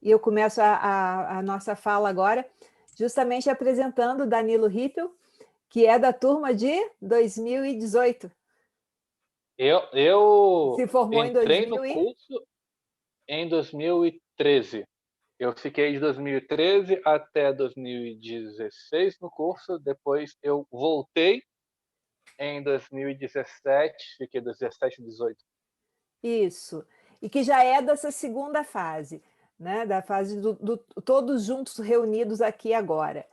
e eu começo a nossa fala agora, justamente apresentando o Danilo Rippel, que é da turma de 2018. Eu Se formou em entrei 2000 no curso em 2013. Eu fiquei de 2013 até 2016 no curso, depois eu voltei em 2017, fiquei dos 17 e 18. Isso. E que já é dessa segunda fase, né? Da fase do todos juntos reunidos aqui agora.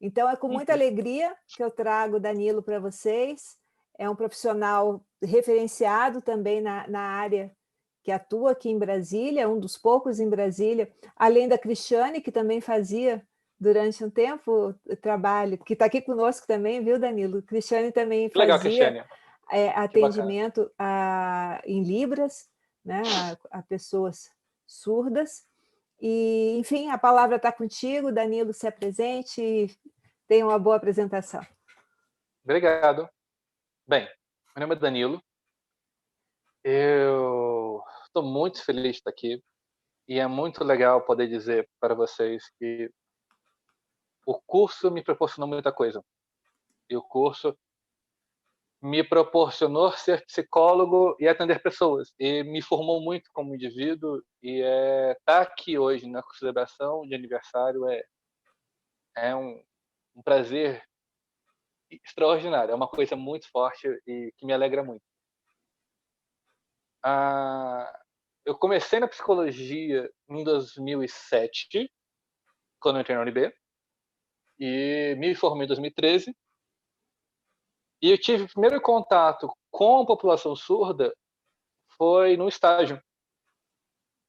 Então é com muita Uhum. alegria que eu trago o Danilo para vocês. É um profissional referenciado também na área que atua aqui em Brasília, um dos poucos em Brasília, além da Cristiane, que também fazia durante um tempo o trabalho, que está aqui conosco também, viu, Danilo? Cristiane também Que legal, fazia Cristiane. Que bacana. atendimento em Libras, né, a pessoas surdas. E, enfim, a palavra está contigo, Danilo, se apresente e tenha uma boa apresentação. Obrigado. Bem, meu nome é Danilo. Eu estou muito feliz de estar aqui e é muito legal poder dizer para vocês que o curso me proporcionou muita coisa. E o curso me proporcionou ser psicólogo e atender pessoas. E me formou muito como indivíduo. E estar aqui hoje na celebração de aniversário é um prazer extraordinário. É uma coisa muito forte e que me alegra muito. Eu comecei na psicologia em 2007, quando eu entrei na UNB, e me formei em 2013. E eu tive o primeiro contato com a população surda foi no estágio,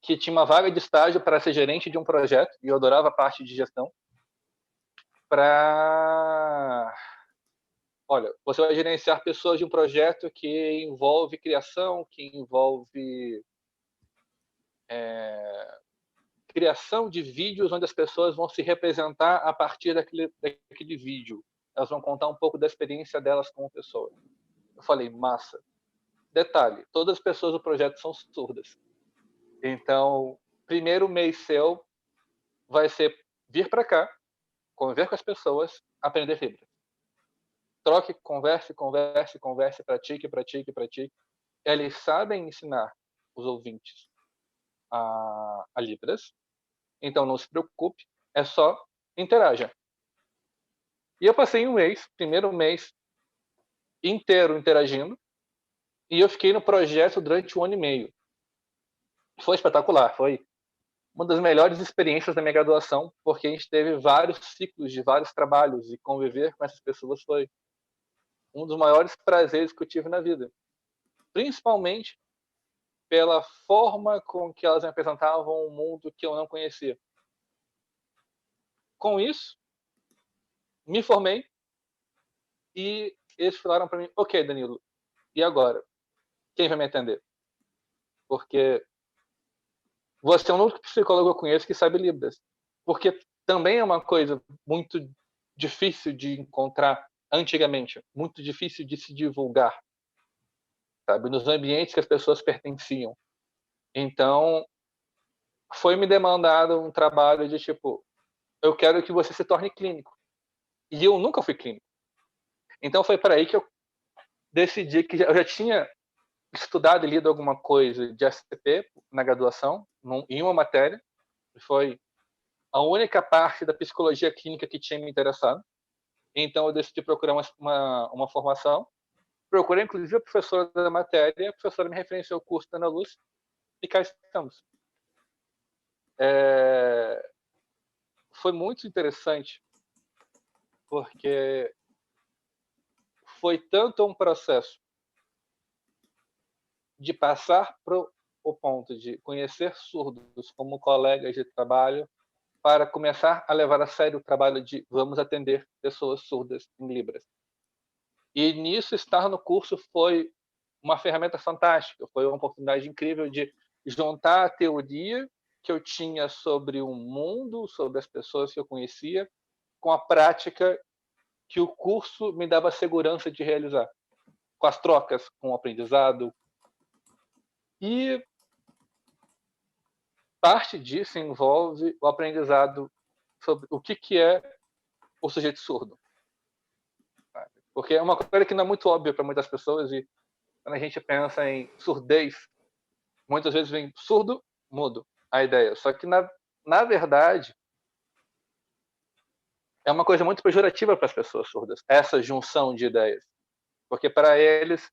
que tinha uma vaga de estágio para ser gerente de um projeto, e eu adorava a parte de gestão, olha, você vai gerenciar pessoas de um projeto que envolve criação, que envolve criação de vídeos onde as pessoas vão se representar a partir daquele vídeo. Elas vão contar um pouco da experiência delas como pessoa. Eu falei, massa. Detalhe, todas as pessoas do projeto são surdas. Então, primeiro mês seu vai ser vir para cá, conviver com as pessoas, aprender Libras. Troque, converse, converse, converse, pratique, pratique, pratique. Eles sabem ensinar os ouvintes a Libras, então não se preocupe, é só interaja. E eu passei primeiro mês inteiro interagindo, e eu fiquei no projeto durante 1 ano e meio. Foi espetacular, foi uma das melhores experiências da minha graduação, porque a gente teve vários ciclos de vários trabalhos, e conviver com essas pessoas foi um dos maiores prazeres que eu tive na vida. Principalmente pela forma com que elas me apresentavam um mundo que eu não conhecia. Com isso, me formei e eles falaram para mim, ok, Danilo, e agora? Quem vai me atender? Porque você é o único psicólogo que eu conheço que sabe Libras. Porque também é uma coisa muito difícil de encontrar antigamente, muito difícil de se divulgar, sabe, nos ambientes que as pessoas pertenciam. Então, foi me demandado um trabalho de tipo, eu quero que você se torne clínico. E eu nunca fui clínico. Então foi para aí que eu decidi que eu já tinha estudado e lido alguma coisa de SCP na graduação, em uma matéria, foi a única parte da psicologia clínica que tinha me interessado. Então eu decidi procurar uma formação. Procurei, inclusive, a professora da matéria, a professora me referenciou ao curso da Ana Lúcia, e cá estamos. Foi muito interessante, porque foi tanto um processo de passar para o ponto de conhecer surdos como colegas de trabalho, para começar a levar a sério o trabalho de vamos atender pessoas surdas em Libras. E nisso, estar no curso foi uma ferramenta fantástica, foi uma oportunidade incrível de juntar a teoria que eu tinha sobre o mundo, sobre as pessoas que eu conhecia, com a prática que o curso me dava segurança de realizar, com as trocas, com o aprendizado. E parte disso envolve o aprendizado sobre o que é o sujeito surdo. Porque é uma coisa que não é muito óbvia para muitas pessoas, e quando a gente pensa em surdez, muitas vezes vem surdo, mudo, a ideia. Só que, na verdade, é uma coisa muito pejorativa para as pessoas surdas, essa junção de ideias. Porque para eles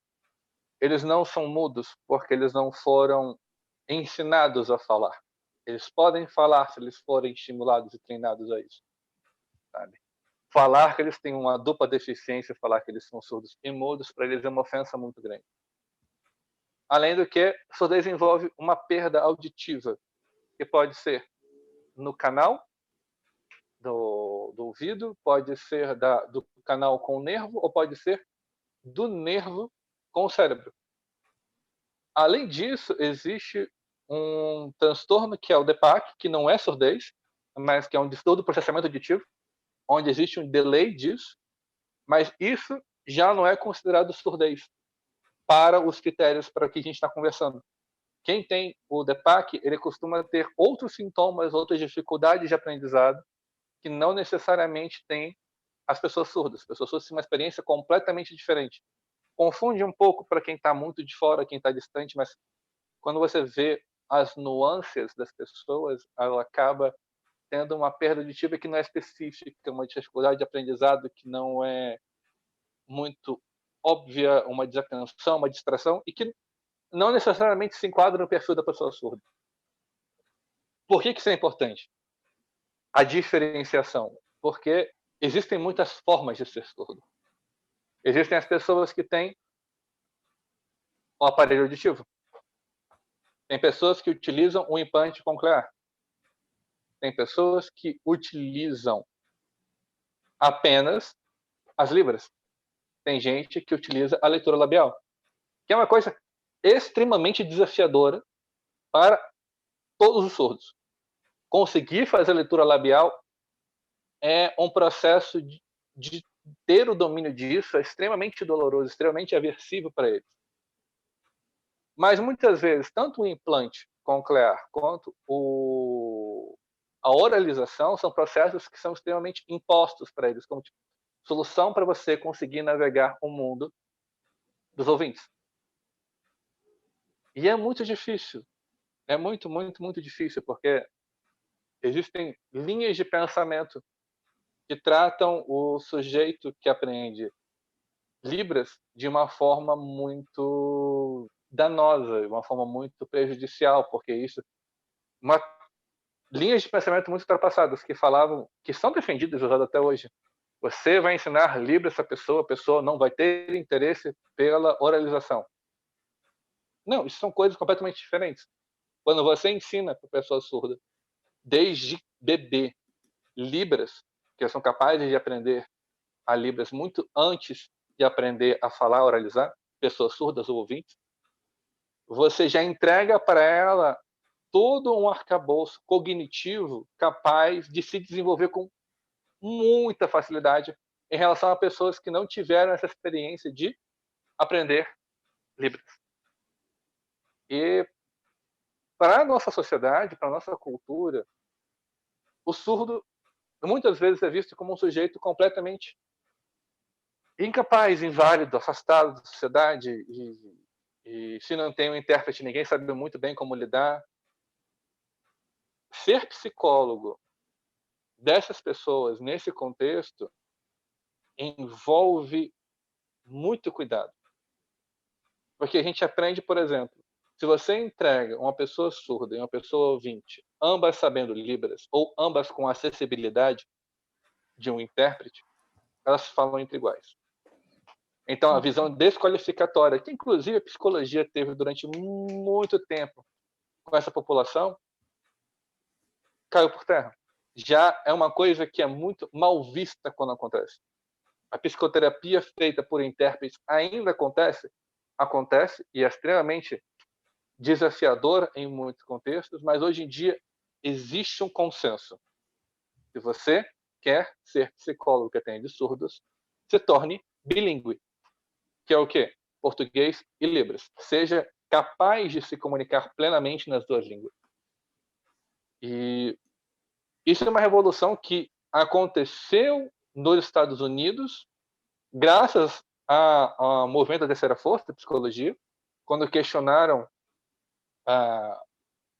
não são mudos, porque eles não foram ensinados a falar. Eles podem falar se eles forem estimulados e treinados a isso. Sabe? Falar que eles têm uma dupla deficiência, falar que eles são surdos e mudos, para eles é uma ofensa muito grande. Além do que, surdez envolve uma perda auditiva, que pode ser no canal do ouvido, pode ser do canal com o nervo, ou pode ser do nervo com o cérebro. Além disso, existe um transtorno que é o DPAC, que não é surdez, mas que é um distúrbio do processamento auditivo, onde existe um delay disso, mas isso já não é considerado surdez para os critérios para que a gente está conversando. Quem tem o DPAC, ele costuma ter outros sintomas, outras dificuldades de aprendizado, que não necessariamente tem as pessoas surdas. As pessoas surdas têm uma experiência completamente diferente. Confunde um pouco para quem está muito de fora, quem está distante, mas quando você vê as nuances das pessoas, ela acaba tendo uma perda auditiva que não é específica, uma dificuldade de aprendizado que não é muito óbvia, uma desatenção, uma distração, e que não necessariamente se enquadra no perfil da pessoa surda. Por que isso é importante? A diferenciação. Porque existem muitas formas de ser surdo. Existem as pessoas que têm o aparelho auditivo. Tem pessoas que utilizam o implante coclear. Tem pessoas que utilizam apenas as libras. Tem gente que utiliza a leitura labial, que é uma coisa extremamente desafiadora para todos os surdos. Conseguir fazer a leitura labial é um processo de ter o domínio disso, é extremamente doloroso, extremamente aversivo para eles. Mas muitas vezes, tanto o implante coclear quanto a oralização são processos que são extremamente impostos para eles, como tipo, solução para você conseguir navegar o mundo dos ouvintes. E é muito difícil. É muito, muito, muito difícil, porque existem linhas de pensamento que tratam o sujeito que aprende Libras de uma forma muito danosa, de uma forma muito prejudicial, porque isso linhas de pensamento muito ultrapassadas que falavam, que são defendidas e usadas até hoje. Você vai ensinar Libras a pessoa não vai ter interesse pela oralização. Não, isso são coisas completamente diferentes. Quando você ensina para a pessoa surda, desde bebê, Libras, que são capazes de aprender a Libras muito antes de aprender a falar, oralizar, pessoas surdas ou ouvintes, você já entrega para ela todo um arcabouço cognitivo capaz de se desenvolver com muita facilidade em relação a pessoas que não tiveram essa experiência de aprender Libras. E para a nossa sociedade, para a nossa cultura, o surdo muitas vezes é visto como um sujeito completamente incapaz, inválido, afastado da sociedade, e se não tem um intérprete, ninguém sabe muito bem como lidar. Ser psicólogo dessas pessoas nesse contexto envolve muito cuidado. Porque a gente aprende, por exemplo, se você entrega uma pessoa surda e uma pessoa ouvinte, ambas sabendo Libras, ou ambas com acessibilidade de um intérprete, elas falam entre iguais. Então, a visão desqualificatória, que inclusive a psicologia teve durante muito tempo com essa população, caiu por terra. Já é uma coisa que é muito mal vista quando acontece. A psicoterapia feita por intérpretes ainda acontece e é extremamente desafiadora em muitos contextos, mas hoje em dia existe um consenso. Se você quer ser psicólogo que atende surdos, se torne bilíngue, que é o quê? Português e Libras. Seja capaz de se comunicar plenamente nas duas línguas. E isso é uma revolução que aconteceu nos Estados Unidos graças ao movimento da terceira força da psicologia, quando questionaram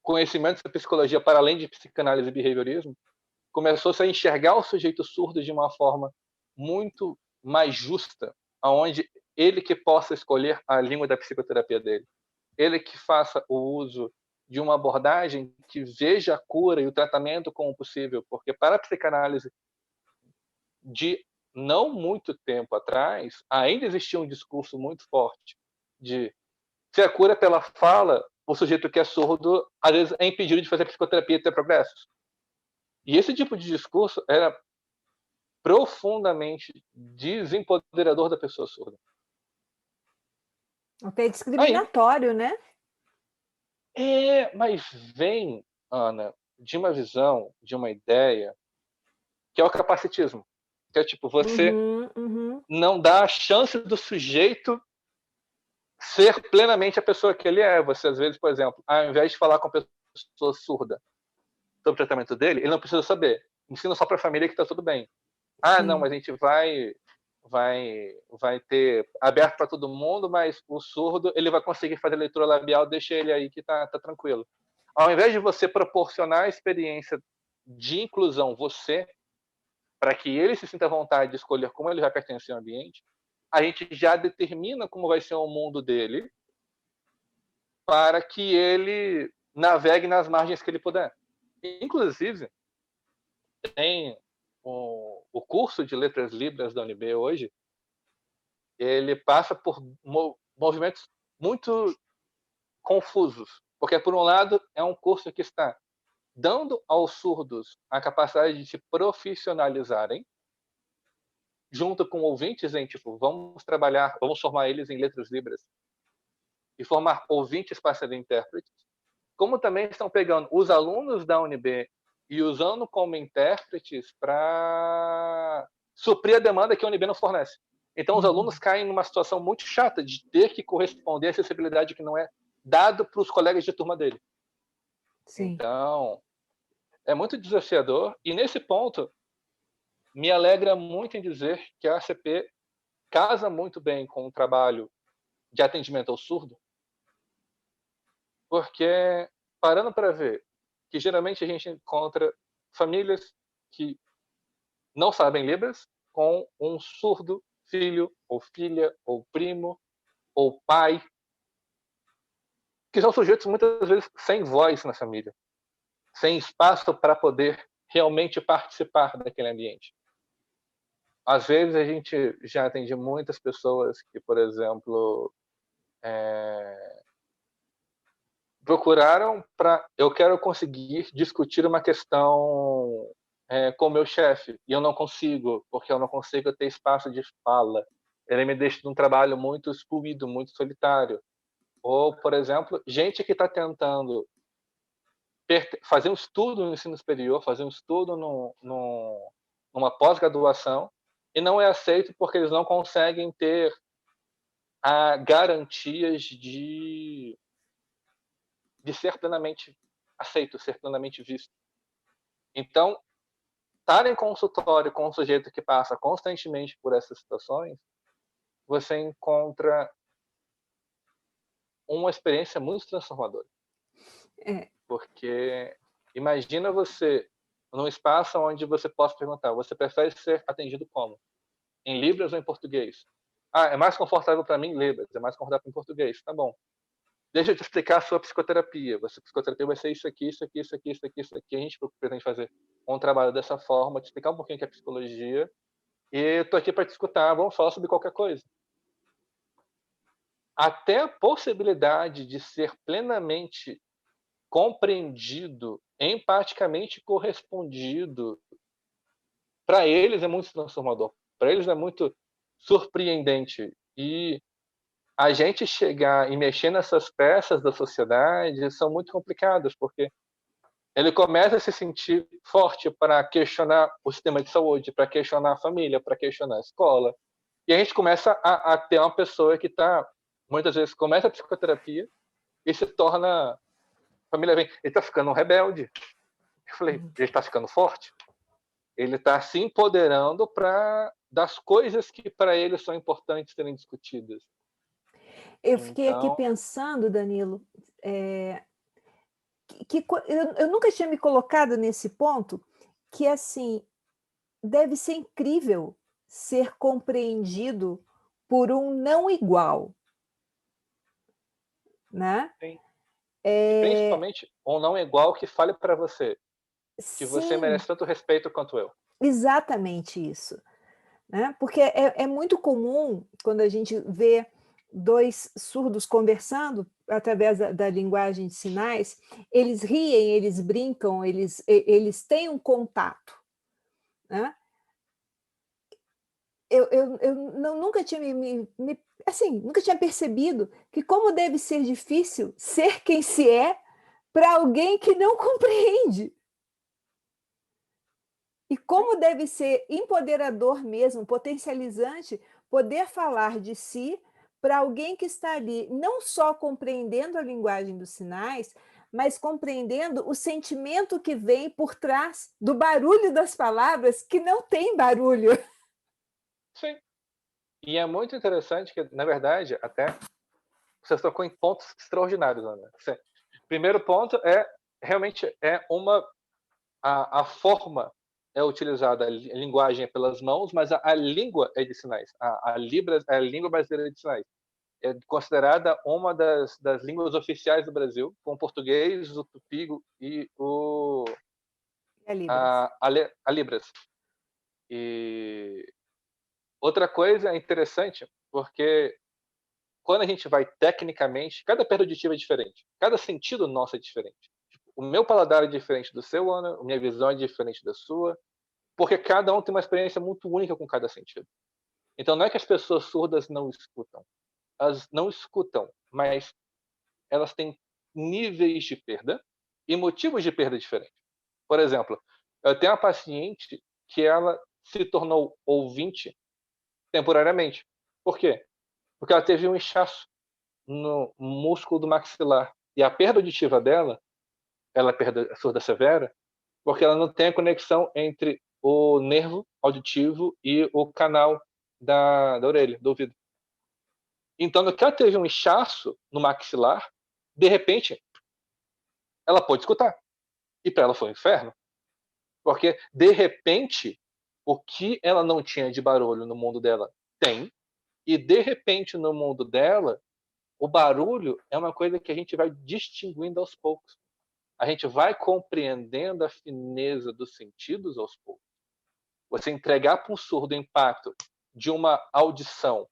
conhecimentos da psicologia para além de psicanálise e behaviorismo, começou-se a enxergar o sujeito surdo de uma forma muito mais justa, aonde ele que possa escolher a língua da psicoterapia dele, ele que faça o uso de uma abordagem que veja a cura e o tratamento como possível, porque para a psicanálise de não muito tempo atrás, ainda existia um discurso muito forte de se a cura é pela fala, o sujeito que é surdo, às vezes, é impedido de fazer psicoterapia e ter progressos. E esse tipo de discurso era profundamente desempoderador da pessoa surda. Até discriminatório, né? Mas vem, Ana, de uma visão, de uma ideia, que é o capacitismo. Que é tipo, você não dá a chance do sujeito ser plenamente a pessoa que ele é. Você, às vezes, por exemplo, ao invés de falar com a pessoa surda sobre o tratamento dele, ele não precisa saber. Ensina só para a família que está tudo bem. Não, mas a gente vai ter aberto para todo mundo, mas o surdo ele vai conseguir fazer leitura labial, deixa ele aí que tá tranquilo. Ao invés de você proporcionar a experiência de inclusão você, para que ele se sinta à vontade de escolher como ele vai pertencer ao ambiente, a gente já determina como vai ser o mundo dele para que ele navegue nas margens que ele puder. Inclusive, tem o curso de Letras Libras da UNB hoje, ele passa por movimentos muito confusos, porque, por um lado, é um curso que está dando aos surdos a capacidade de se profissionalizarem, junto com ouvintes em, tipo, vamos formar eles em letras libras e formar ouvintes para serem intérpretes, como também estão pegando os alunos da UNB e usando como intérpretes para suprir a demanda que a UNB não fornece. Então, os alunos caem numa situação muito chata de ter que corresponder à acessibilidade que não é dado para os colegas de turma dele. Sim. Então, é muito desafiador. E, nesse ponto, me alegra muito em dizer que a ACP casa muito bem com o trabalho de atendimento ao surdo, porque, parando para ver, que geralmente a gente encontra famílias que não sabem Libras com um surdo filho, ou filha, ou primo, ou pai, que são sujeitos muitas vezes sem voz na família, sem espaço para poder realmente participar daquele ambiente. Às vezes a gente já atende muitas pessoas que, por exemplo, procuraram para eu quero conseguir discutir uma questão com o meu chefe e eu não consigo, porque eu não consigo ter espaço de fala. Ele me deixa num trabalho muito excluído, muito solitário. Ou, por exemplo, gente que está tentando fazer um estudo no ensino superior, fazer um estudo numa pós-graduação e não é aceito porque eles não conseguem ter garantias de ser plenamente aceito, ser plenamente visto. Então, estar em consultório com um sujeito que passa constantemente por essas situações, você encontra uma experiência muito transformadora. Porque imagina você num espaço onde você possa perguntar, você prefere ser atendido como? Em Libras ou em português? É mais confortável para mim em Libras, é mais confortável em português. Tá bom. Deixa eu te explicar a sua psicoterapia. A psicoterapia vai ser isso aqui, isso aqui, isso aqui, isso aqui, isso aqui. A gente pretende fazer um trabalho dessa forma, te explicar um pouquinho o que é psicologia. E eu tô aqui para te escutar, vamos falar sobre qualquer coisa. Até a possibilidade de ser plenamente compreendido, empaticamente correspondido, para eles é muito transformador. Para eles é muito surpreendente. E a gente chegar e mexer nessas peças da sociedade são muito complicadas, porque ele começa a se sentir forte para questionar o sistema de saúde, para questionar a família, para questionar a escola. E a gente começa a ter uma pessoa que muitas vezes, começa a psicoterapia e se torna... A família vem, ele está ficando um rebelde. Eu falei, ele está ficando forte? Ele está se empoderando das coisas que para ele são importantes serem discutidas. Eu fiquei aqui Então, pensando, Danilo, eu nunca tinha me colocado nesse ponto, que assim, deve ser incrível ser compreendido por um não igual, né? sim. E É, principalmente um não igual que fale para você que você sim, merece tanto respeito quanto eu. exatamente isso, né? Porque é muito comum quando a gente vê dois surdos conversando através da linguagem de sinais, eles riem, eles brincam, eles têm um contato, né? Eu nunca tinha assim, nunca tinha percebido que como deve ser difícil ser quem se é para alguém que não compreende. E como deve ser empoderador mesmo, potencializante, poder falar de si para alguém que está ali, não só compreendendo a linguagem dos sinais, mas compreendendo o sentimento que vem por trás do barulho das palavras, que não tem barulho. Sim. E é muito interessante que, na verdade, até você tocou em pontos extraordinários, Ana. Primeiro ponto realmente a forma é utilizada, a linguagem é pelas mãos, mas a língua é de sinais. A Libras é a língua brasileira de sinais. É considerada uma das línguas oficiais do Brasil, com o português, o tupi e É Libras. a Libras. E outra coisa interessante, porque quando a gente vai tecnicamente, cada perda auditiva é diferente. Cada sentido nosso é diferente. O meu paladar é diferente do seu, Ana, a minha visão é diferente da sua, porque cada um tem uma experiência muito única com cada sentido. Então não é que as pessoas surdas não escutam. Elas não escutam, mas elas têm níveis de perda e motivos de perda diferentes. Por exemplo, eu tenho uma paciente que ela se tornou ouvinte temporariamente. Por quê? Porque ela teve um inchaço no músculo do maxilar. E a perda auditiva dela, ela é perda surda severa, porque ela não tem a conexão entre o nervo auditivo e o canal da orelha, do ouvido. Então, no que ela teve um inchaço no maxilar, de repente, ela pôde escutar. E para ela foi um inferno, porque, de repente, o que ela não tinha de barulho no mundo dela tem, e, de repente, no mundo dela, o barulho é uma coisa que a gente vai distinguindo aos poucos. A gente vai compreendendo a fineza dos sentidos aos poucos. Você entregar para um surdo o impacto de uma audição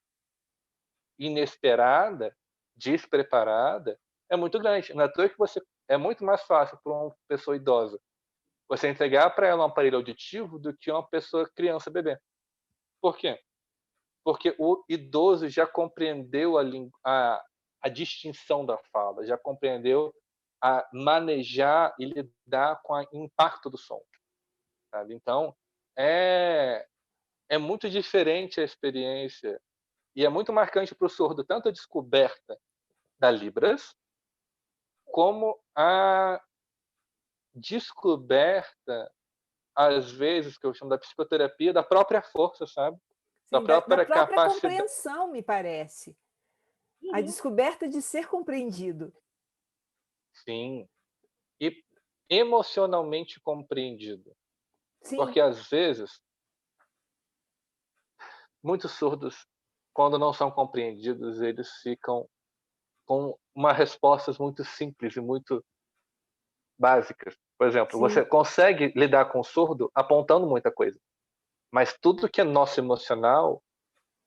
inesperada, despreparada, é muito grande. Não é à toa que é muito mais fácil para uma pessoa idosa você entregar para ela um aparelho auditivo do que uma pessoa criança bebê. Por quê? Porque o idoso já compreendeu a distinção da fala, já compreendeu a manejar e lidar com o impacto do som. Sabe? Então, é, é muito diferente a experiência e é muito marcante para o surdo tanto a descoberta da Libras como a descoberta, às vezes, que eu chamo da psicoterapia, da própria força, sabe? Da Sim, da própria própria capacidade. compreensão, me parece. A Uhum. descoberta de ser compreendido. Sim. E emocionalmente compreendido. Sim, Porque, às vezes, muitos surdos, quando não são compreendidos, eles ficam com uma respostas muito simples e muito básicas. Por exemplo, você sim. consegue lidar com o surdo apontando muita coisa, mas tudo que é nosso emocional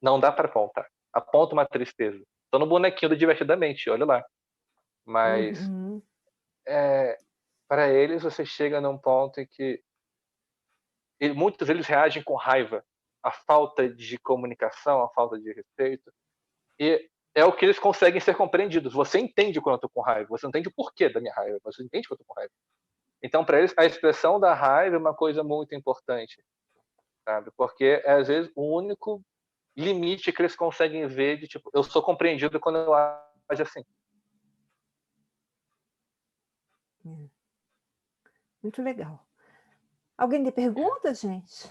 não dá para apontar. Aponta uma tristeza. Tô no bonequinho do Divertidamente, olha lá. Mas Uhum. para eles você chega num ponto em que muitos deles reagem com raiva à falta de comunicação, à falta de respeito. E é o que eles conseguem ser compreendidos. Você entende quando eu tô com raiva, você entende o porquê da minha raiva, você entende quando eu tô com raiva. Então, para eles, a expressão da raiva é uma coisa muito importante, sabe? Porque é, às vezes, o único limite que eles conseguem ver de, tipo, eu sou compreendido quando eu ajo assim. É. Muito legal. Alguém tem pergunta, gente?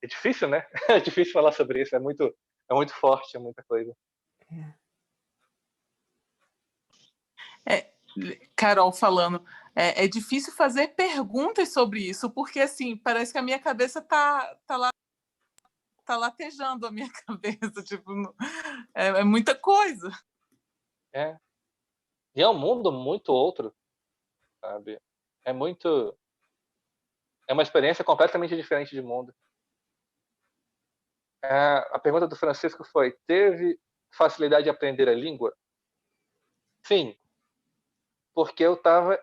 É difícil, né? É difícil falar sobre isso, é muito forte, é muita coisa. Carol falando, é difícil fazer perguntas sobre isso, porque assim, parece que a minha cabeça tá latejando a minha cabeça, tipo, é muita coisa. É. E é um mundo muito outro, sabe? É uma experiência completamente diferente de mundo. A pergunta do Francisco foi: teve facilidade de aprender a língua? Sim, porque eu estava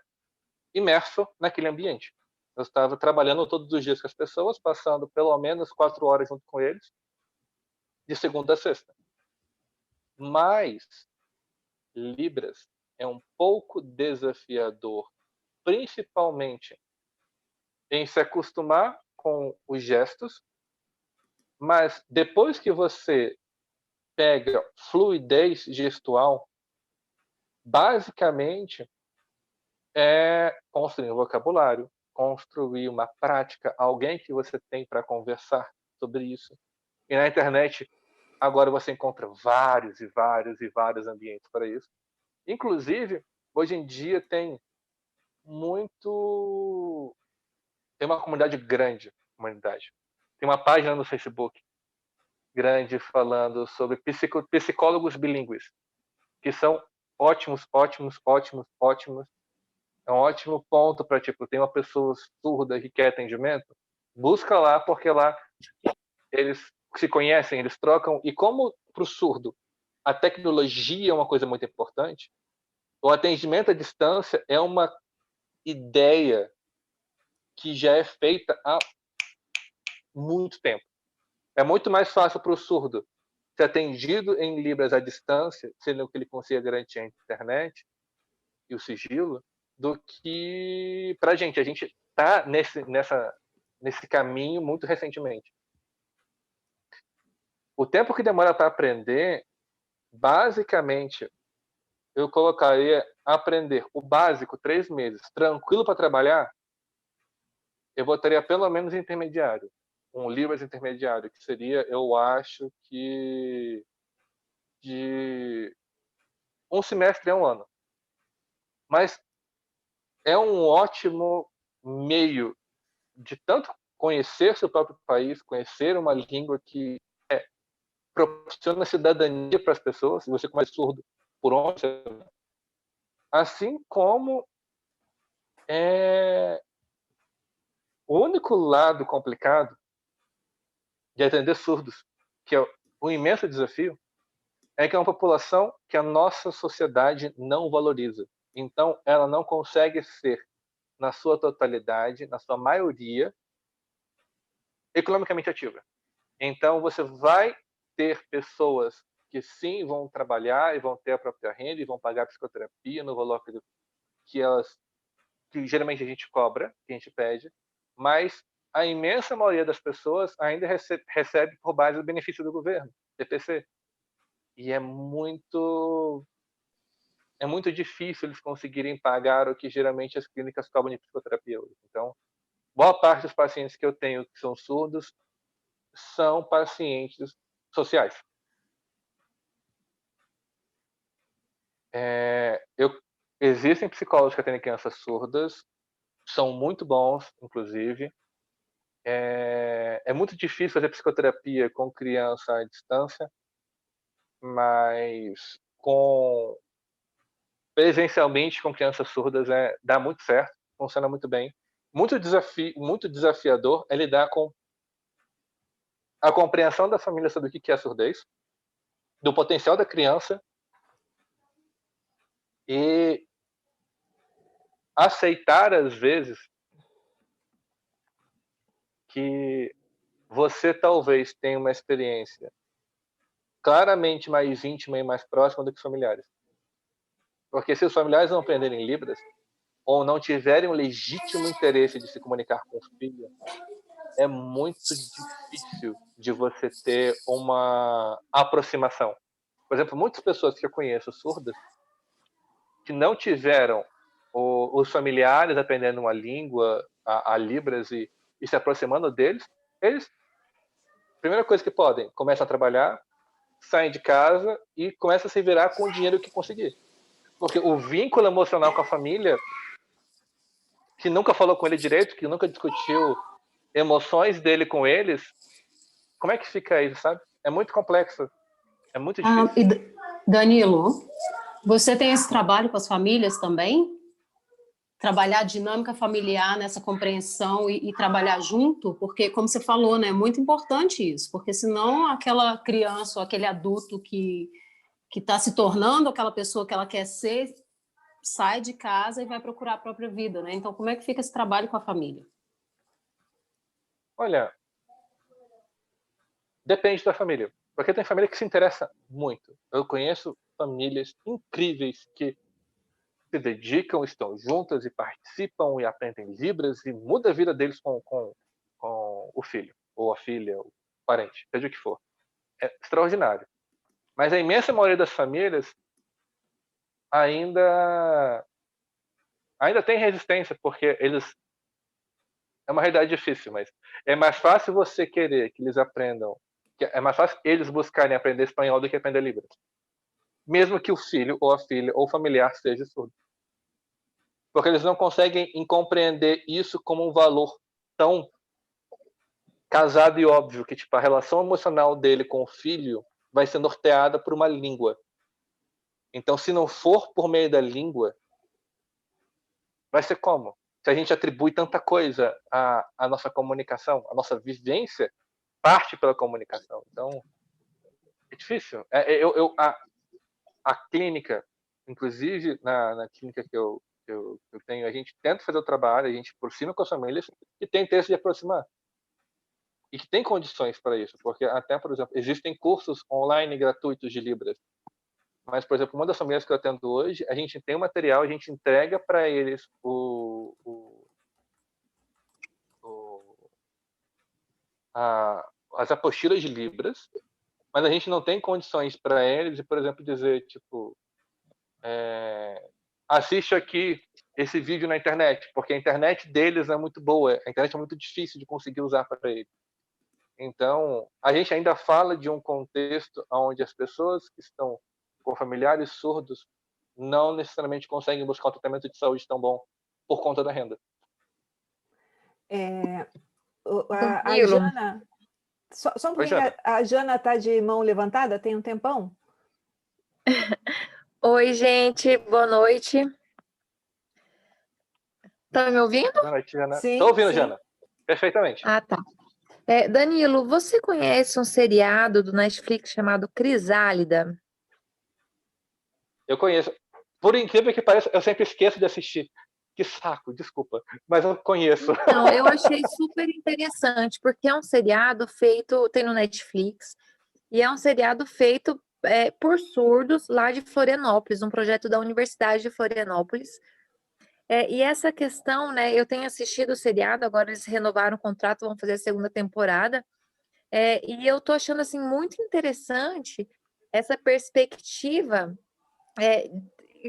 imerso naquele ambiente. Eu estava trabalhando todos os dias com as pessoas, passando pelo menos 4 horas junto com eles, de segunda a sexta. Mas Libras é um pouco desafiador, principalmente em se acostumar com os gestos, mas depois que você pega fluidez gestual, basicamente é construir um vocabulário, construir uma prática, alguém que você tem para conversar sobre isso. E na internet, agora você encontra vários e vários e vários ambientes para isso. Inclusive, hoje em dia tem uma comunidade grande, Tem uma página no Facebook grande falando sobre psicólogos bilíngues, que são ótimos, ótimos, ótimos, ótimos. É um ótimo ponto para, tipo, tem uma pessoa surda que quer atendimento, busca lá, porque lá eles se conhecem, eles trocam. E como para o surdo a tecnologia é uma coisa muito importante, o atendimento à distância é uma ideia que já é feita há muito tempo. É muito mais fácil para o surdo ser atendido em Libras à distância, sendo que ele consiga garantir a internet e o sigilo, do que para a gente. A gente está nesse caminho muito recentemente. O tempo que demora para aprender, basicamente, eu colocaria aprender o básico 3 meses, tranquilo para trabalhar, eu botaria pelo menos intermediário. Um Libras intermediário, que seria, eu acho que de um semestre a um ano. Mas é um ótimo meio de tanto conhecer seu próprio país, conhecer uma língua que proporciona cidadania para as pessoas, se você como é surdo, por onde você... Assim como o único lado complicado de atender surdos, que é um imenso desafio, é que é uma população que a nossa sociedade não valoriza. Então, ela não consegue ser, na sua totalidade, na sua maioria, economicamente ativa. Então, você vai ter pessoas que sim vão trabalhar e vão ter a própria renda e vão pagar psicoterapia no valor que geralmente a gente cobra, que a gente pede, mas a imensa maioria das pessoas ainda recebe por base do benefício do governo, BPC. E é muito difícil eles conseguirem pagar o que geralmente as clínicas cobram de psicoterapia hoje. Então, boa parte dos pacientes que eu tenho que são surdos são pacientes sociais. Existem psicólogos que atendem crianças surdas, são muito bons, inclusive. É muito difícil fazer psicoterapia com criança à distância, mas presencialmente com crianças surdas dá muito certo, funciona muito bem. Muito desafiador é lidar com a compreensão da família sobre o que é a surdez, do potencial da criança e aceitar, às vezes, que você talvez tenha uma experiência claramente mais íntima e mais próxima do que os familiares. Porque se os familiares não aprenderem Libras, ou não tiverem um legítimo interesse de se comunicar com o filho, é muito difícil de você ter uma aproximação. Por exemplo, muitas pessoas que eu conheço surdas que não tiveram os familiares aprendendo uma língua, a Libras, e se aproximando deles, eles, primeira coisa que podem, começam a trabalhar, saem de casa e começam a se virar com o dinheiro que conseguir. Porque o vínculo emocional com a família, que nunca falou com ele direito, que nunca discutiu emoções dele com eles, como é que fica isso, sabe? É muito complexo, é muito difícil. Danilo, você tem esse trabalho com as famílias também? Trabalhar a dinâmica familiar nessa compreensão e trabalhar junto? Porque, como você falou, né, é muito importante isso, porque senão aquela criança ou aquele adulto que está se tornando aquela pessoa que ela quer ser, sai de casa e vai procurar a própria vida, né? Então, como é que fica esse trabalho com a família? Olha, depende da família, porque tem família que se interessa muito. Eu conheço famílias incríveis que se dedicam, estão juntas e participam e aprendem Libras e muda a vida deles com o filho, ou a filha, o parente, seja o que for. É extraordinário. Mas a imensa maioria das famílias ainda tem resistência, porque eles... É uma realidade difícil, mas é mais fácil você querer que eles aprendam, é mais fácil eles buscarem aprender espanhol do que aprender Libras. Mesmo que o filho, ou a filha, ou o familiar seja surdo. Porque eles não conseguem compreender isso como um valor tão casado e óbvio, que tipo, a relação emocional dele com o filho vai ser norteada por uma língua. Então, se não for por meio da língua, vai ser como? Se a gente atribui tanta coisa à nossa comunicação, a nossa vivência parte pela comunicação. Então, é difícil. A clínica, inclusive na clínica que eu tenho, a gente tenta fazer o trabalho, a gente aproxima com as famílias que tem interesse de aproximar. E que tem condições para isso, porque até, por exemplo, existem cursos online gratuitos de Libras. Mas, por exemplo, uma das famílias que eu atendo hoje, a gente tem o material, a gente entrega para eles as apostilas de Libras, mas a gente não tem condições para eles de, por exemplo, dizer, tipo, assiste aqui esse vídeo na internet, porque a internet deles é muito boa, a internet é muito difícil de conseguir usar para eles. Então, a gente ainda fala de um contexto onde as pessoas que estão com familiares surdos não necessariamente conseguem buscar um tratamento de saúde tão bom por conta da renda. A Jana... Só um pouquinho, a Jana está de mão levantada, tem um tempão? Oi, gente, boa noite. Estão me ouvindo? Boa noite, Jana. Sim, Estou ouvindo, sim. Jana. Perfeitamente. Ah, tá. Danilo, você conhece um seriado do Netflix chamado Crisálida? Eu conheço. Por incrível que pareça, eu sempre esqueço de assistir. Que saco, desculpa, mas eu conheço. Então, eu achei super interessante, porque é um seriado feito, tem no Netflix, e é um seriado feito por surdos lá de Florianópolis, um projeto da Universidade de Florianópolis. E essa questão, né, eu tenho assistido o seriado, agora eles renovaram o contrato, vão fazer a segunda temporada, e eu tô achando, assim, muito interessante essa perspectiva,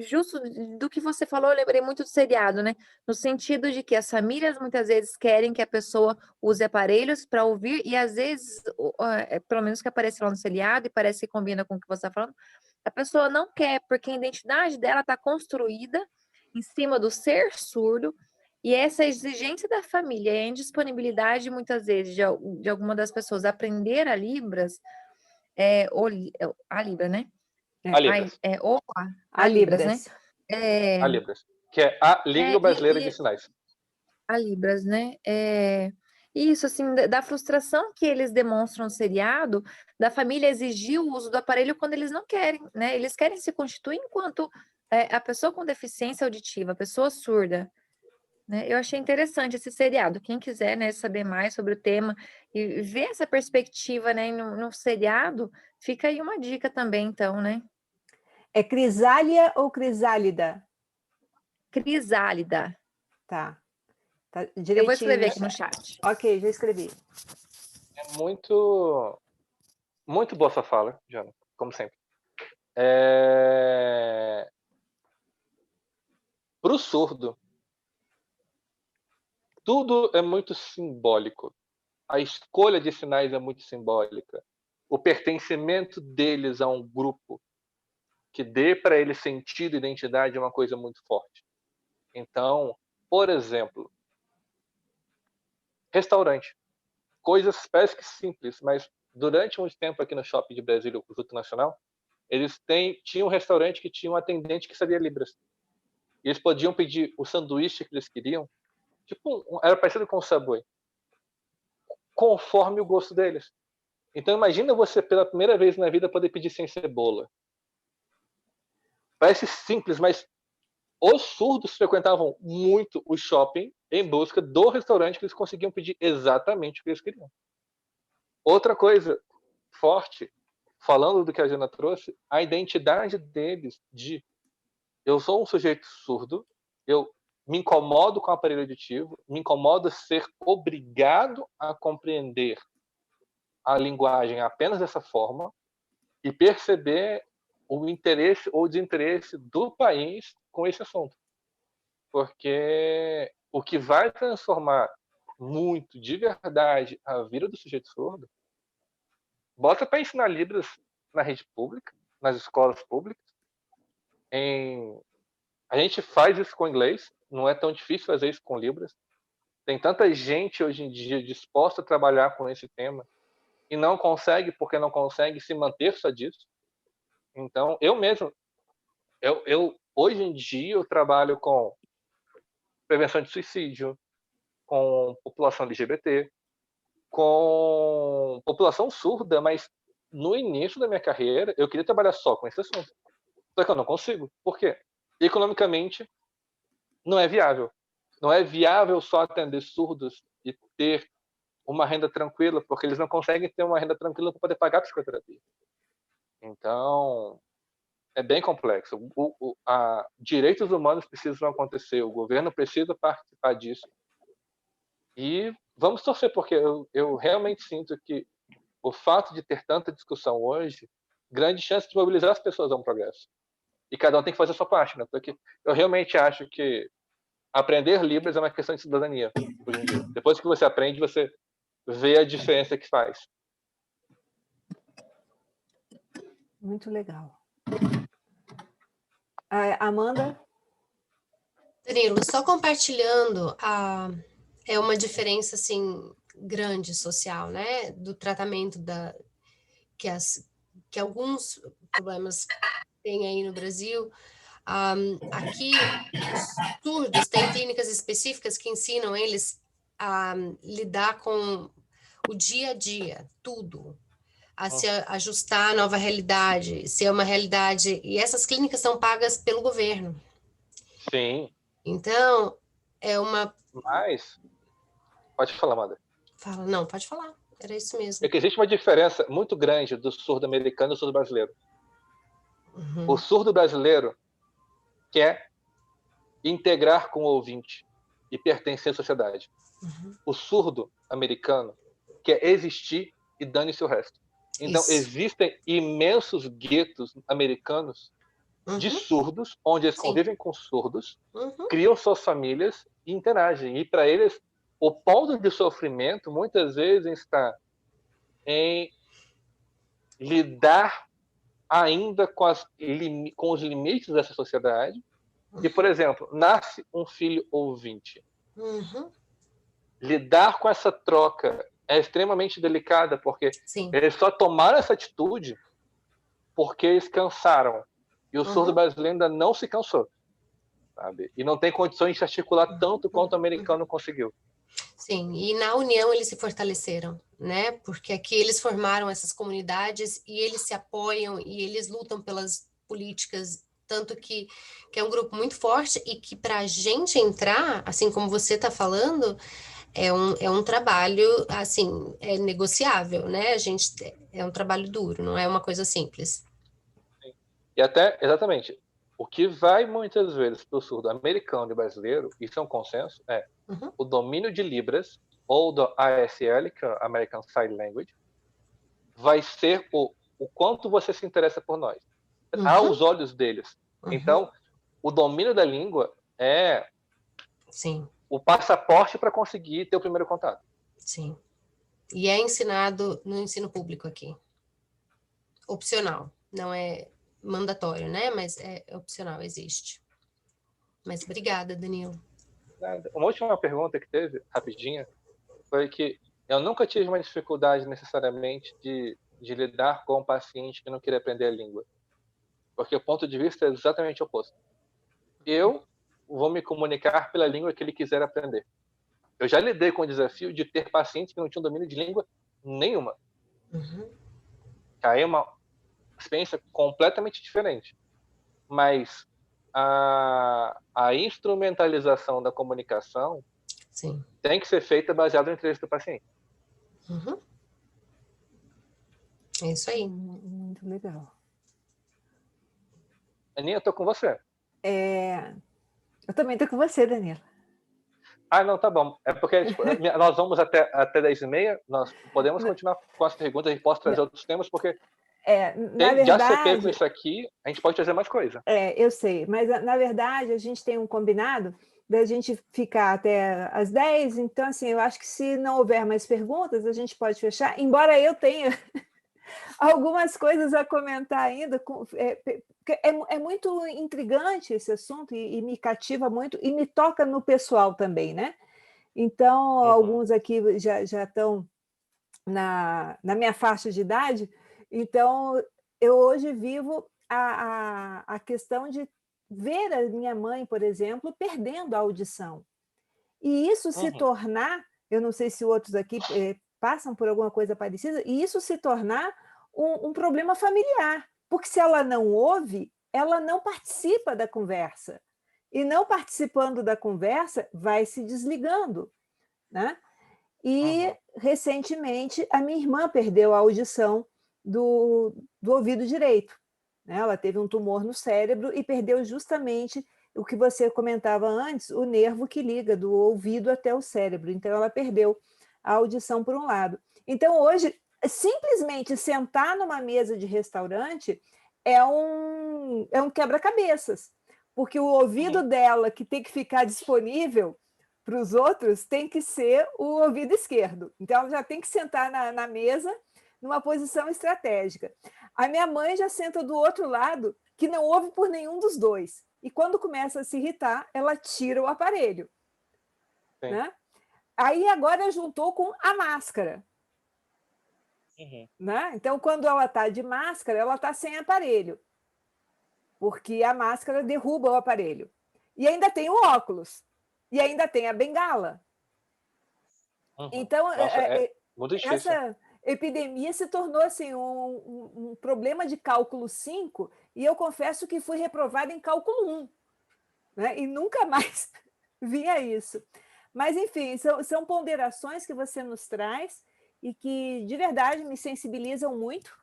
justo do que você falou, eu lembrei muito do seriado, né, no sentido de que as famílias muitas vezes querem que a pessoa use aparelhos para ouvir, e às vezes, pelo menos que aparece lá no seriado, e parece que combina com o que você está falando, a pessoa não quer, porque a identidade dela está construída em cima do ser surdo, e essa exigência da família e a indisponibilidade, muitas vezes, de alguma das pessoas aprender a Libras, a Libra, né? A Libras. A Libras, né? A Libras, que é a língua brasileira de sinais. A Libras, né? Isso, assim, da frustração que eles demonstram no seriado, da família exigir o uso do aparelho quando eles não querem, né? Eles querem se constituir enquanto a pessoa com deficiência auditiva, a pessoa surda, né? Eu achei interessante esse seriado. Quem quiser, né, saber mais sobre o tema e ver essa perspectiva, né, no seriado, fica aí uma dica também, então, né? É Crisália ou Crisálida? Crisálida. Tá direitinho. Eu vou escrever aqui no chat. Ok, já escrevi. É muito boa sua fala, Jana, como sempre. para o surdo, tudo é muito simbólico. A escolha de sinais é muito simbólica. O pertencimento deles a um grupo que dê para eles sentido e identidade é uma coisa muito forte. Então, por exemplo, restaurante. Coisas parece que simples, mas durante muito tempo aqui no Shopping de Brasília, o Fruto Nacional, eles tinham um restaurante que tinha um atendente que sabia Libras. E eles podiam pedir o sanduíche que eles queriam, tipo, era parecido com o Subway, conforme o gosto deles. Então imagina você pela primeira vez na vida poder pedir sem cebola. Parece simples, mas os surdos frequentavam muito o shopping em busca do restaurante que eles conseguiam pedir exatamente o que eles queriam. Outra coisa forte, falando do que a Jana trouxe, a identidade deles de eu sou um sujeito surdo, eu me incomodo com o aparelho auditivo, me incomodo ser obrigado a compreender a linguagem apenas dessa forma e perceber o interesse ou desinteresse do país com esse assunto. Porque o que vai transformar muito, de verdade, a vida do sujeito surdo, bota para ensinar Libras na rede pública, nas escolas públicas. A gente faz isso com inglês, não é tão difícil fazer isso com Libras. Tem tanta gente hoje em dia disposta a trabalhar com esse tema e não consegue porque não consegue se manter só disso. Então, eu mesmo, hoje em dia eu trabalho com prevenção de suicídio, com população LGBT, com população surda, mas no início da minha carreira eu queria trabalhar só com esse assunto. Só que eu não consigo. Por quê? Economicamente não é viável. Não é viável só atender surdos e ter uma renda tranquila, porque eles não conseguem ter uma renda tranquila para poder pagar a psicoterapia. Então, é bem complexo. Direitos humanos precisam acontecer, o governo precisa participar disso. E vamos torcer, porque eu realmente sinto que o fato de ter tanta discussão hoje, grande chance de mobilizar as pessoas a um progresso. E cada um tem que fazer a sua parte, né? Porque eu realmente acho que aprender Libras é uma questão de cidadania, hoje em dia. Depois que você aprende, você vê a diferença que faz. Muito legal. Amanda? Danilo, só compartilhando, é uma diferença assim grande social, né? Do tratamento que alguns problemas têm aí no Brasil. Aqui, os surdos têm clínicas específicas que ensinam eles a lidar com o dia a dia, tudo, a se ajustar à nova realidade, ser uma realidade, e essas clínicas são pagas pelo governo. Sim. Então, é uma... Mas, pode falar, Amanda. Fala, não, pode falar, era isso mesmo. É que existe uma diferença muito grande do surdo americano e do surdo brasileiro. Uhum. O surdo brasileiro quer integrar com o ouvinte e pertencer à sociedade. Uhum. O surdo americano quer existir e dane-se o resto. Então, Isso. existem imensos guetos americanos de surdos, onde eles convivem com surdos, criam suas famílias e interagem. E, para eles, o ponto de sofrimento, muitas vezes, está em lidar ainda com os limites dessa sociedade. E, por exemplo, nasce um filho ouvinte. Lidar com essa troca é extremamente delicada, porque eles só tomaram essa atitude porque eles cansaram. E o surdo brasileiro ainda não se cansou, sabe? E não tem condições de se articular tanto quanto o americano conseguiu. Sim, e na união eles se fortaleceram, né? Porque aqui eles formaram essas comunidades e eles se apoiam e eles lutam pelas políticas, tanto que é um grupo muito forte e que para a gente entrar, assim como você está falando, é um trabalho, assim, é negociável, né? É um trabalho duro, não é uma coisa simples. E até, exatamente, o que vai muitas vezes para o surdo americano e brasileiro, isso é um consenso, é o domínio de Libras, ou do ASL, que é o American Sign Language, vai ser o quanto você se interessa por nós, aos olhos deles. Então, o domínio da língua é Sim, o passaporte para conseguir ter o primeiro contato. sim. E é ensinado no ensino público aqui. Opcional, não é mandatório, né? Mas é opcional, existe. Mas obrigada, Danilo. Uma última pergunta que teve, rapidinha, foi que eu nunca tive uma dificuldade necessariamente de lidar com um paciente que não queria aprender a língua. Porque o ponto de vista é exatamente o oposto. Eu vou me comunicar pela língua que ele quiser aprender. Eu já lidei com o desafio de ter pacientes que não tinham domínio de língua nenhuma. Uhum. Aí é uma experiência completamente diferente. Mas a instrumentalização da comunicação Sim. tem que ser feita baseada no interesse do paciente. Uhum. É isso aí. Muito legal. Aninha, eu tô com você. Eu também estou com você, Danilo. Não, tá bom. É porque tipo, nós vamos até 10h30, nós podemos continuar com as perguntas, a gente pode trazer outros temas, porque Na já CP com verdade, isso aqui, a gente pode trazer mais coisa. eu sei, mas na verdade a gente tem um combinado da gente ficar até às 10, então assim, eu acho que se não houver mais perguntas, a gente pode fechar, embora eu tenha algumas coisas a comentar ainda. É muito intrigante esse assunto e me cativa muito e me toca no pessoal também, né? Então, alguns aqui já estão na minha faixa de idade, então eu hoje vivo a questão de ver a minha mãe, por exemplo, perdendo a audição. E isso se tornar, eu não sei se outros aqui passam por alguma coisa parecida, e isso se tornar um problema familiar, porque se ela não ouve, ela não participa da conversa. E não participando da conversa, vai se desligando, né? E, recentemente, a minha irmã perdeu a audição do ouvido direito, né? Ela teve um tumor no cérebro e perdeu justamente o que você comentava antes, o nervo que liga do ouvido até o cérebro. Então, ela perdeu a audição por um lado. Então, hoje, simplesmente sentar numa mesa de restaurante é um quebra-cabeças, porque o ouvido dela, que tem que ficar disponível para os outros, tem que ser o ouvido esquerdo. Então, ela já tem que sentar na mesa numa posição estratégica. A minha mãe já senta do outro lado, que não ouve por nenhum dos dois. E quando começa a se irritar, ela tira o aparelho. Né? Aí agora juntou com a máscara. Né? Então, quando ela está de máscara, ela está sem aparelho, porque a máscara derruba o aparelho. E ainda tem o óculos, e ainda tem a bengala. Então, Nossa, muito difícil. essa epidemia se tornou assim, um problema de cálculo 5, e eu confesso que fui reprovada em cálculo 1, né? E nunca mais vinha isso. Mas, enfim, são ponderações que você nos traz e que, de verdade, me sensibilizam muito,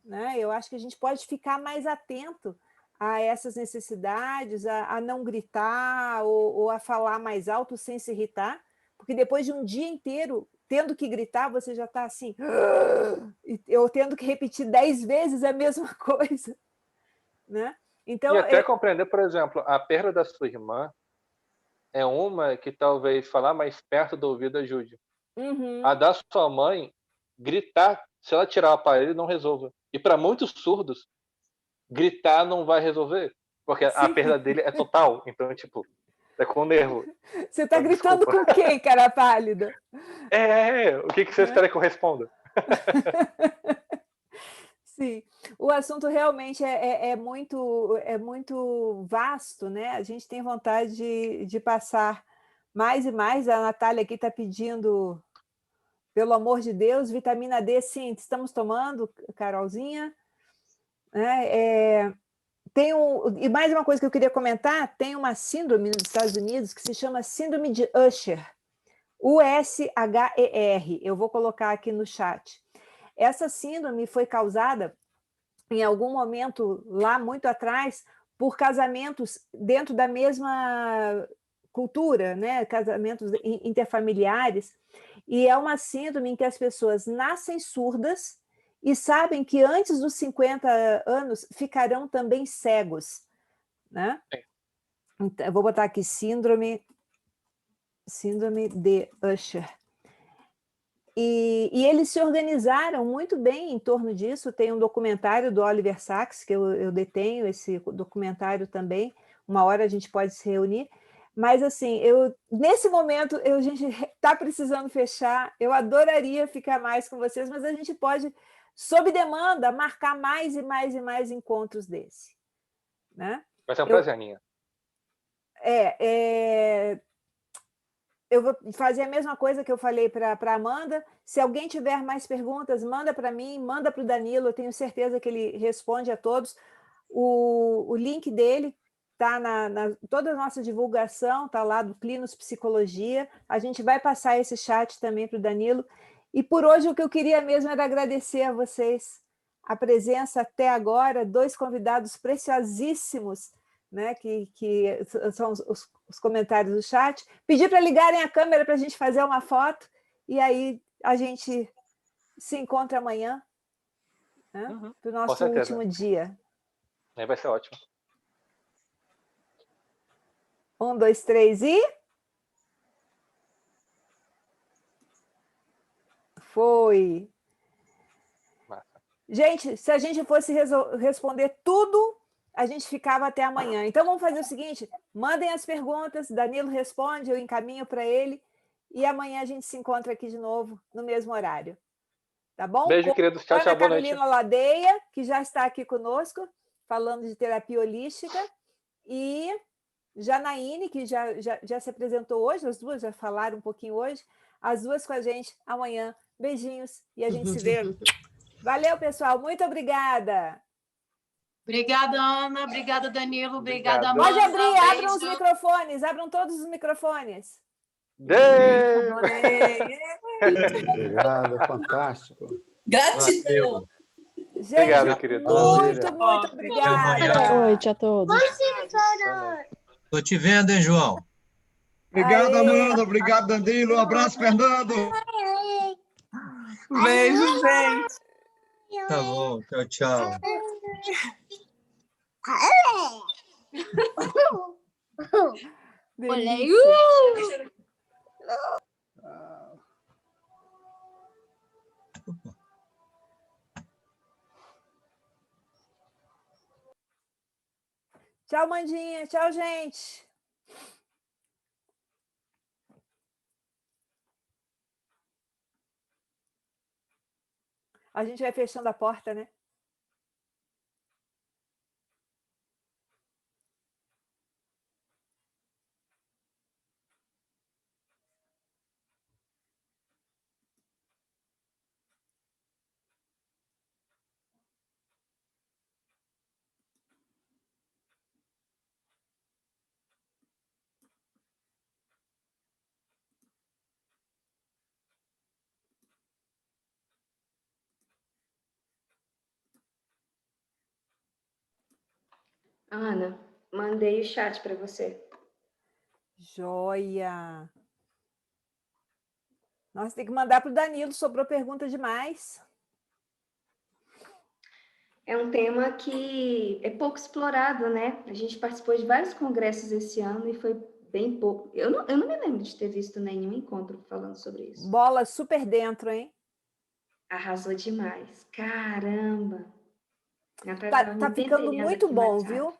né? Eu acho que a gente pode ficar mais atento a essas necessidades, a não gritar ou a falar mais alto sem se irritar, porque depois de um dia inteiro tendo que gritar, você já está assim, eu tendo que repetir 10 vezes a mesma coisa, né? Então, e até compreender, por exemplo, a perda da sua irmã é uma que talvez falar mais perto do ouvido ajude. A da sua mãe, gritar, se ela tirar o aparelho, não resolva. E para muitos surdos, gritar não vai resolver, porque a perda dele é total. Então, tipo, é com o nervo. Você está gritando com quem, cara pálida? O que você espera que eu responda? Sim, o assunto realmente é muito vasto, né? A gente tem vontade de passar mais e mais. A Natália aqui está pedindo, pelo amor de Deus, vitamina D, sim, estamos tomando, Carolzinha. E mais uma coisa que eu queria comentar, tem uma síndrome nos Estados Unidos que se chama síndrome de Usher, U-S-H-E-R, eu vou colocar aqui no chat. Essa síndrome foi causada, em algum momento, lá muito atrás, por casamentos dentro da mesma cultura, né? Casamentos interfamiliares, e é uma síndrome em que as pessoas nascem surdas e sabem que antes dos 50 anos ficarão também cegos, né? Então, eu vou botar aqui síndrome de Usher. E eles se organizaram muito bem em torno disso. Tem um documentário do Oliver Sacks, que eu detenho esse documentário também. Uma hora a gente pode se reunir. Mas, assim, nesse momento, a gente está precisando fechar. Eu adoraria ficar mais com vocês, mas a gente pode, sob demanda, marcar mais e mais e mais encontros desse. Né? Vai ser um prazer, Aninha. Eu vou fazer a mesma coisa que eu falei para a Amanda. Se alguém tiver mais perguntas, manda para mim, manda para o Danilo, eu tenho certeza que ele responde a todos. O link dele está toda a nossa divulgação, está lá do Clinos Psicologia. A gente vai passar esse chat também para o Danilo. E por hoje o que eu queria mesmo era agradecer a vocês a presença até agora, 2 convidados preciosíssimos, né, que são os comentários do chat. Pedir para ligarem a câmera para a gente fazer uma foto, e aí a gente se encontra amanhã, né, para o nosso último dia. Vai ser ótimo. 1, 2, 3 e... Foi! Massa. Gente, se a gente fosse responder tudo, a gente ficava até amanhã. Então, vamos fazer o seguinte, mandem as perguntas, Danilo responde, eu encaminho para ele, e amanhã a gente se encontra aqui de novo, no mesmo horário. Tá bom? Beijo, queridos. Tchau, tchau, boa noite. Carolina Ladeia, que já está aqui conosco, falando de terapia holística, e Janaíne, que já se apresentou hoje, as duas já falaram um pouquinho hoje, as duas com a gente amanhã. Beijinhos, e a gente se vê. Valeu, pessoal. Muito obrigada. Obrigada, Ana. Obrigada, Danilo. Obrigada, Amanda. Pode abrir, abram os microfones. Abram todos os microfones. Obrigado, fantástico. Gratidão. Gente, obrigado, querido. Muito obrigada. Boa noite a todos. Tô te vendo, hein, João? Obrigado, Amanda. Obrigado, Danilo. Um abraço, Fernando. Beijo, gente. Tá bom, tchau, tchau. Tchau, Mandinha. Tchau, gente. A gente vai fechando a porta, né? Ana, mandei o chat para você. Joia! Nós tem que mandar para o Danilo, sobrou pergunta demais. É um tema que é pouco explorado, né? A gente participou de vários congressos esse ano e foi bem pouco. Eu não me lembro de ter visto nenhum encontro falando sobre isso. Bola super dentro, hein? Arrasou demais. Caramba! Tá ficando muito bom, viu?